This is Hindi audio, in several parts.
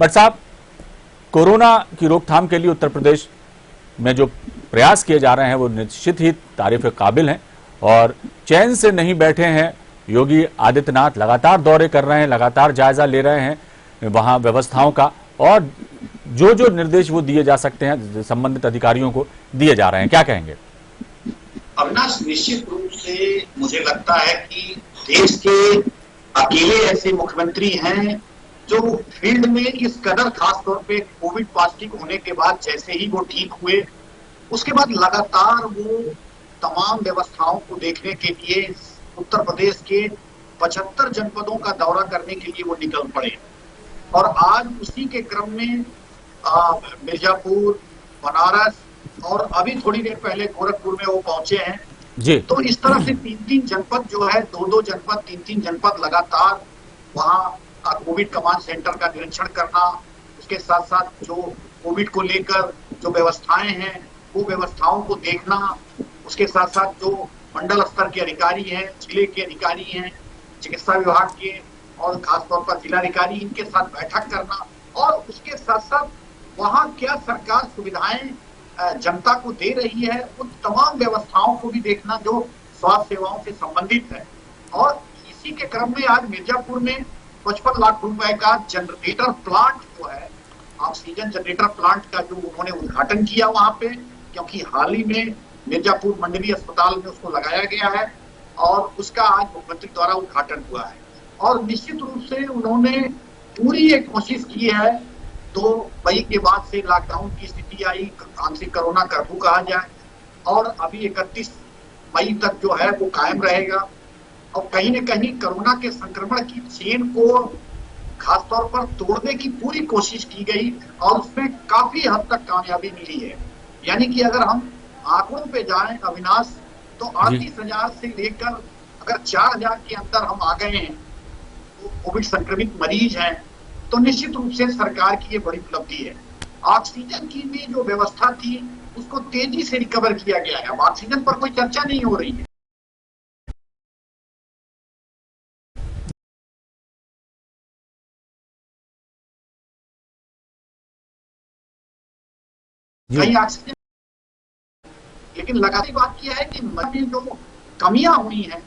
बट साहब, कोरोना की रोकथाम के लिए उत्तर प्रदेश में जो प्रयास किए जा रहे हैं वो निश्चित ही तारीफ काबिल हैं और चैन से नहीं बैठे हैं। योगी आदित्यनाथ लगातार दौरे कर रहे हैं, लगातार जायजा ले रहे हैं वहां व्यवस्थाओं का, और जो जो निर्देश वो दिए जा सकते हैं संबंधित अधिकारियों को दिए जा रहे हैं। क्या कहेंगे? अविनाश, निश्चित रूप से मुझे लगता है कि देश के अकेले ऐसे मुख्यमंत्री हैं जो फील्ड में इस कदर, खास तौर पे कोविड पॉजिटिव होने के बाद जैसे ही वो ठीक हुए उसके बाद लगातार वो तमाम व्यवस्थाओं को देखने के लिए उत्तर प्रदेश के 75 जनपदों का दौरा करने के लिए वो निकल पड़े। और आज उसी के क्रम में मिर्जापुर, बनारस और अभी थोड़ी देर पहले गोरखपुर में वो पहुंचे हैं जी। तो इस तरह से 3-3 जनपद जो है, 2-2 जनपद, 3-3 जनपद लगातार वहां कोविड कमांड सेंटर का निरीक्षण करना, उसके साथ साथ जो कोविड को लेकर जो व्यवस्थाएं हैं वो व्यवस्थाओं को देखना, उसके साथ साथ जो मंडल स्तर के अधिकारी हैं, जिले के अधिकारी हैं, चिकित्सा विभाग के और खासतौर पर जिलाधिकारी, इनके साथ बैठक करना, और उसके साथ साथ वहां क्या सरकार सुविधाएं जनता को दे रही है उन तमाम व्यवस्थाओं को भी देखना जो स्वास्थ्य सेवाओं से संबंधित है। और इसी के क्रम में आज मिर्जापुर में 55 लाख रुपए का जनरेटर प्लांट जो है, ऑक्सीजन जनरेटर प्लांट का जो उन्होंने उद्घाटन किया वहां पे, क्योंकि हाल ही में मिर्जापुर मंडलीय अस्पताल में उसको लगाया गया है और उसका आज मुख्यमंत्री द्वारा उद्घाटन हुआ है। और निश्चित रूप से उन्होंने पूरी एक कोशिश की है, 2 मई के बाद से लॉकडाउन की स्थिति आई, आंशिक कोरोना कर्फ्यू कहा जाए, और अभी 31 मई तक जो है वो कायम रहेगा। और कहीं न कहीं कोरोना के संक्रमण की चेन को खासतौर पर तोड़ने की पूरी कोशिश की गई और उसमें काफी हद तक कामयाबी मिली है। यानी कि अगर हम आंकड़ों पे जाएं अविनाश, तो 38,000 से लेकर अगर 4,000 के अंदर हम आ गए हैं तो कोविड संक्रमित मरीज हैं, तो निश्चित रूप से सरकार की ये बड़ी उपलब्धि है। ऑक्सीजन की भी जो व्यवस्था थी उसको तेजी से रिकवर किया गया है। अब ऑक्सीजन पर कोई चर्चा नहीं हो रही है। कहीं ऑक्सीजन, लेकिन लगातार बात किया है कि में जो कमियां हुई हैं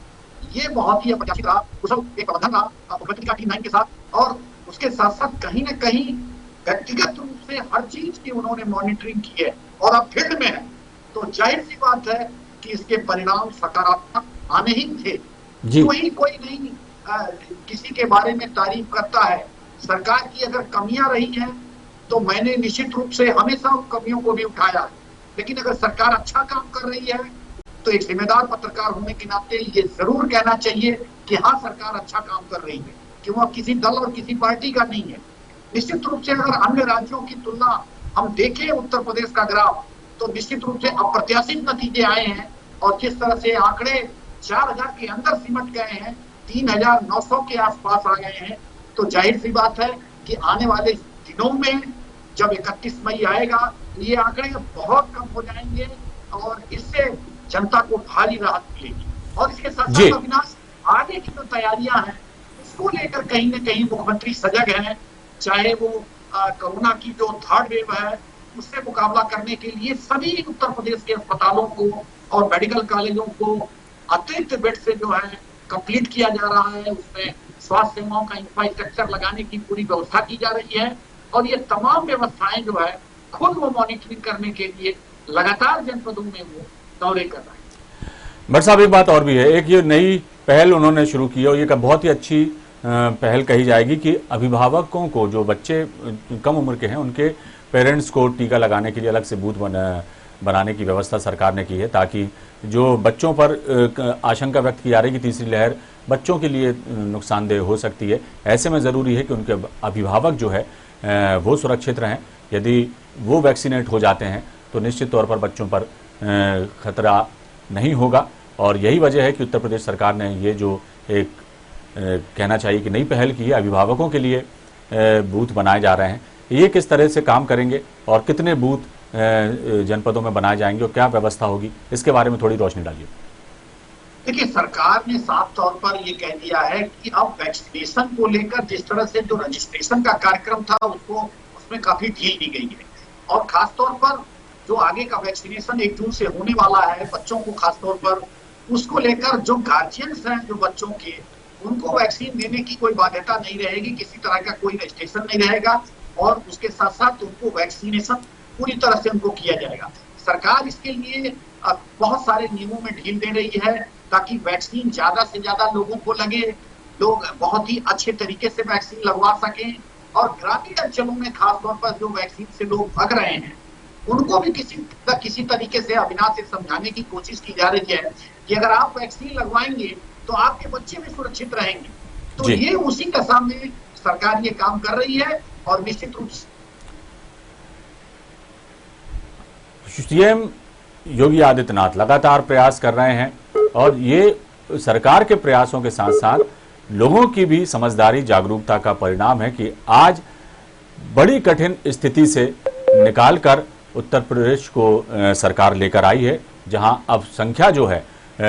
ये बहुत ही अप्रत्याशित रहा। कुशल एक प्रबंधन रहा मुख्यमंत्री का टीम 9 के साथ, और उसके साथ साथ कहीं न कहीं व्यक्तिगत रूप से हर चीज की उन्होंने मॉनिटरिंग की है और अब फील्ड में है, तो जाहिर सी बात है कि इसके परिणाम सकारात्मक आने ही थे। वही कोई नहीं किसी के बारे में तारीफ करता है। सरकार की अगर कमियां रही हैं तो मैंने निश्चित रूप से हमेशा उन कमियों को भी उठाया, लेकिन अगर सरकार अच्छा काम कर रही है तो एक जिम्मेदार पत्रकार होने के नाते ये जरूर कहना चाहिए कि हाँ, सरकार अच्छा काम कर रही है, कि वो किसी दल और किसी पार्टी का नहीं है। निश्चित रूप से अगर अन्य राज्यों की तुलना हम देखें उत्तर प्रदेश का ग्राफ, तो निश्चित रूप से अप्रत्याशित नतीजे आए हैं और जिस तरह से आंकड़े 4,000 के अंदर सिमट गए हैं, 3,900 के आसपास आ गए हैं, तो जाहिर सी बात है कि आने वाले दिनों में जब 31 मई आएगा ये आंकड़े बहुत कम हो जाएंगे और इससे जनता को भारी राहत मिलेगी। और इसके साथ साथ अविनाश, आगे की जो तैयारियां हैं उसको लेकर कहीं न कहीं मुख्यमंत्री सजग हैं। चाहे वो कोरोना की जो 3rd वेव है उससे मुकाबला करने के लिए सभी उत्तर प्रदेश के अस्पतालों को और मेडिकल कॉलेजों को अतिरिक्त बेड से जो है कंप्लीट किया जा रहा है। उसमें स्वास्थ्य सेवाओं का इंफ्रास्ट्रक्चर लगाने की पूरी व्यवस्था की जा रही है और ये तमाम व्यवस्थाएं जो है खुद वो मॉनिटरिंग करने के लिए लगातार जनपदों में वो दौरे कर रहे हैं। भट्ट साहब, एक बात और भी है, एक ये नई पहल उन्होंने शुरू की और ये बहुत ही अच्छी पहल कही जाएगी कि अभिभावकों को, जो बच्चे कम उम्र के हैं उनके पेरेंट्स को टीका लगाने के लिए अलग से बूथ बनाने की व्यवस्था सरकार ने की है, ताकि जो बच्चों पर आशंका व्यक्त की जा रही है कि तीसरी लहर बच्चों के लिए नुकसानदेह हो सकती है, ऐसे में ज़रूरी है कि उनके अभिभावक जो है वो सुरक्षित रहें। यदि वो वैक्सीनेट हो जाते हैं तो निश्चित तौर पर बच्चों पर खतरा नहीं होगा। और यही वजह है कि उत्तर प्रदेश सरकार ने ये जो एक कहना चाहिए कि नई पहल की है, अभिभावकों के लिए बूथ बनाए जा रहे हैं। ये किस तरह से काम करेंगे और कितने बूथ जनपदों में बनाए जाएंगे और क्या व्यवस्था होगी, इसके बारे में थोड़ी रोशनी डालिए। देखिए, सरकार ने साफ तौर पर ये कह दिया है कि अब वैक्सीनेशन को लेकर जिस तरह से जो रजिस्ट्रेशन का कार्यक्रम था उसको उसमें काफी ढील दी गई है। और खासतौर पर जो आगे का वैक्सीनेशन 1 जून से होने वाला है बच्चों को, खासतौर पर उसको लेकर जो गार्जियंस हैं जो बच्चों के, उनको वैक्सीन देने की कोई बाध्यता नहीं रहेगी, किसी तरह का कोई रजिस्ट्रेशन नहीं रहेगा और उसके साथ साथ उनको वैक्सीनेशन पूरी तरह से उनको किया जाएगा। सरकार इसके लिए बहुत सारे नियमों में ढील दे रही है ताकि वैक्सीन ज्यादा से ज्यादा लोगों को लगे, लोग बहुत ही अच्छे तरीके से वैक्सीन लगवा सकें और ग्रामीण अंचलों में खासतौर पर जो वैक्सीन से लोग भाग रहे हैं उनको भी किसी तरीके से अविनाश से समझाने की कोशिश की जा रही है कि अगर आप वैक्सीन लगवाएंगे तो आपके बच्चे भी सुरक्षित रहेंगे। तो ये उसी दशा में सरकार ये काम कर रही है और निश्चित रूप से सीएम योगी आदित्यनाथ लगातार प्रयास कर रहे हैं और ये सरकार के प्रयासों के साथ साथ लोगों की भी समझदारी, जागरूकता का परिणाम है कि आज बड़ी कठिन स्थिति से निकालकर उत्तर प्रदेश को सरकार लेकर आई है, जहां अब संख्या जो है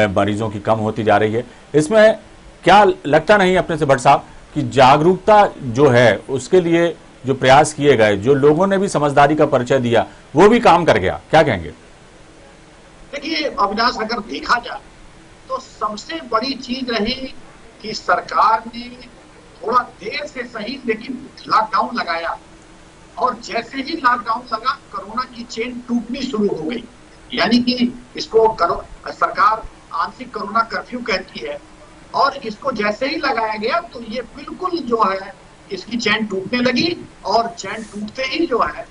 मरीजों की कम होती जा रही है। इसमें क्या लगता नहीं अपने से भट्ट साहब कि जागरूकता जो है उसके लिए जो प्रयास किए गए, जो लोगों ने भी समझदारी का परिचय दिया, वो भी काम कर गया? क्या कहेंगे? देखिए अविनाश, अगर देखा जाए तो सबसे बड़ी चीज रही कि सरकार ने थोड़ा देर से सही लेकिन लॉकडाउन लगाया और जैसे ही लॉकडाउन लगा कोरोना की चेन टूटनी शुरू हो गई। यानी कि इसको सरकार आंशिक कोरोना कर्फ्यू कहती है और इसको जैसे ही लगाया गया तो ये बिल्कुल जो है इसकी चैन टूटने लगी और चैन टूटते ही जो है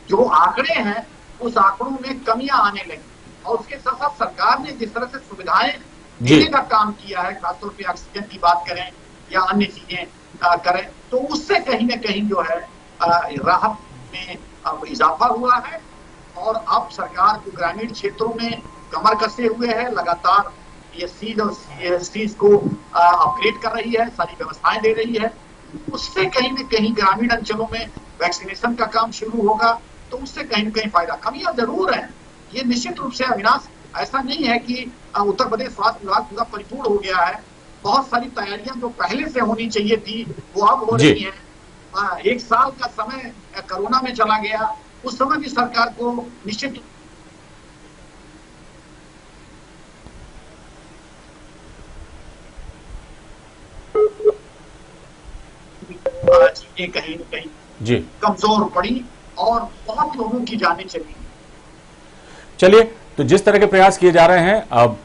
जो आंकड़े हैं उस आंकड़ों में कमियां आने लगी और उसके साथ साथ सरकार ने जिस तरह से सुविधाएं देने का काम किया है, खासतौर पे ऑक्सीजन की बात करें या अन्य चीजें करें, तो उससे कहीं ना कहीं जो है राहत में अब इजाफा हुआ है और अब सरकार को ग्रामीण क्षेत्रों में कमर कसे हुए है, लगातार पीएससी और सीएससीज को अपग्रेड कर रही है, सारी व्यवस्थाएं दे रही है। उससे कहीं न कहीं ग्रामीण अंचलों में वैक्सीनेशन का काम शुरू होगा तो उससे कहीं न कहीं फायदा। कमियां जरूर है, ये निश्चित रूप से अविनाश, ऐसा नहीं है कि उत्तर प्रदेश स्वास्थ्य विभाग पूरा परिपूर्ण हो गया है। बहुत सारी तैयारियां जो पहले से होनी चाहिए थी वो अब हो रही है। 1 साल का समय कोरोना में चला गया, उस समय भी सरकार को निश्चित चीजें कहीं न कहीं कमजोर पड़ी और बहुत लोगों की जानें चली। चलिए, तो जिस तरह के प्रयास किए जा रहे हैं अब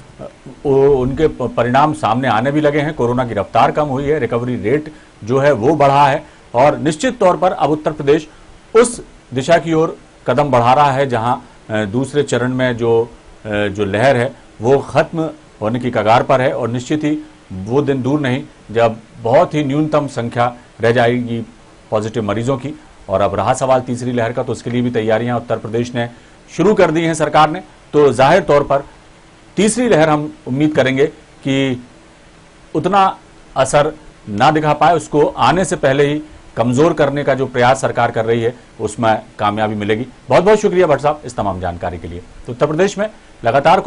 उनके परिणाम सामने आने भी लगे हैं। कोरोना की रफ्तार कम हुई है, रिकवरी रेट जो है वो बढ़ा है और निश्चित तौर पर अब उत्तर प्रदेश उस दिशा की ओर कदम बढ़ा रहा है जहां दूसरे चरण में जो लहर है वो खत्म होने की कगार पर है और निश्चित ही वो दिन दूर नहीं जब बहुत ही न्यूनतम संख्या रह जाएगी पॉजिटिव मरीजों की। और अब रहा सवाल तीसरी लहर का, तो उसके लिए भी तैयारियां उत्तर प्रदेश ने शुरू कर दी हैं सरकार ने। तो जाहिर तौर पर तीसरी लहर हम उम्मीद करेंगे कि उतना असर ना दिखा पाए, उसको आने से पहले ही कमजोर करने का जो प्रयास सरकार कर रही है उसमें कामयाबी मिलेगी। बहुत बहुत शुक्रिया भट्ट साहब इस तमाम जानकारी के लिए। तो उत्तर प्रदेश में लगातार